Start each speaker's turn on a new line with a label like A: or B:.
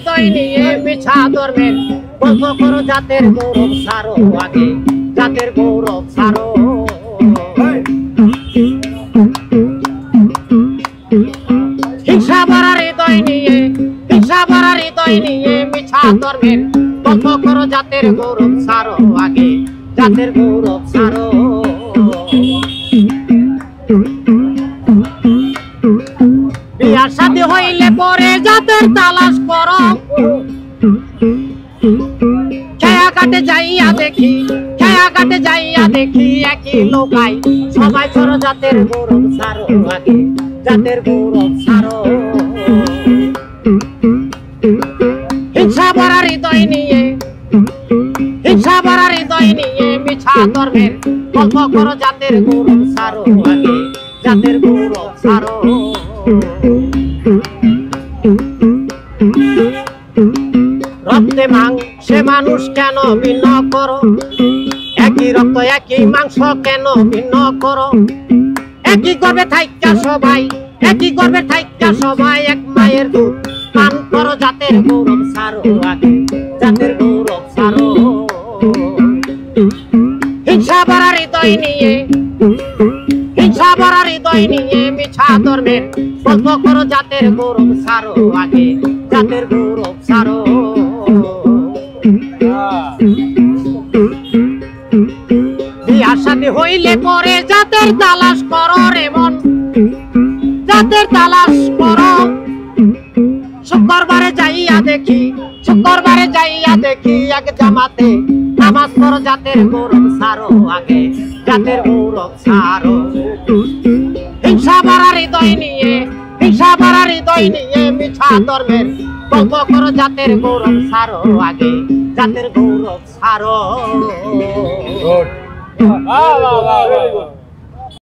A: হৃদয় নিয়ে মিছা ধর্মের গল্প করো, জাতের গৌরব ছাড়ো আগে, জাতের গৌরব ছাড়ো। হিংসা ভরা হৃদয় নিয়ে, হিংসা ভরা হৃদয় নিয়ে মিছা ধর্মের গল্প করো, জাতের গৌরব ছাড়ো আগে, জাতের গৌরব ছাড়ো। বিয়ার শাদী হইলে পরে জাতের তালাশ করো, খেয়া ঘাটে যাইয়া দেখি, খেয়া ঘাটে যাইয়া দেখি একই লোকাই সবাই করো, জাতের গৌরব ছাড়ো আগে, জাতের গৌরব ছাড়ো। হিংসা ভরা হৃদয় নিয়ে, হিংসা ভরা হৃদয় নিয়ে মিছা ধর্মের গল্প করো, জাতের গৌরব ছাড়ো আগে, জাতের গৌরব ছাড়ো। রক্তে মাংসে মানুষ কেন ভিন্ন করো, একই রক্ত একই মাংস কেন ভিন্ন করো। একই গর্ভে থাইকা সবাই, একই গর্ভে থাইকা সবাই এক মায়ের দুধ পান করো, জাতের গৌরব ছাড়ো আগে, জাতের গৌরব ছাড়ো। হিংসা ভরা হৃদয় নিয়ে, হিংসা ভরা হৃদয় নিয়ে মিছা ধর্মের গল্প করো, জাতের গৌরব ছাড়ো আগে, জাতের গৌরব ছাড়ো। বিয়ার শাদী হইলে পরে জাতের তালাশ করো রে মন, জাতের তালাশ করো। শুক্রবারে যাইয়া দেখি, শুক্রবারে যাইয়া দেখি এক জামাতে নামাজ পড়ো, জাতের গৌরব ছাড়ো আগে, জাতের গৌরব ছাড়ো। হিংসা ভরা হৃদয় নিয়ে, হিংসা ভরা হৃদয় নিয়ে মিছা ধর্মের গল্প করো, জাতের গৌরব ছাড়ো আগে, জাতের গৌরব ছাড়ো।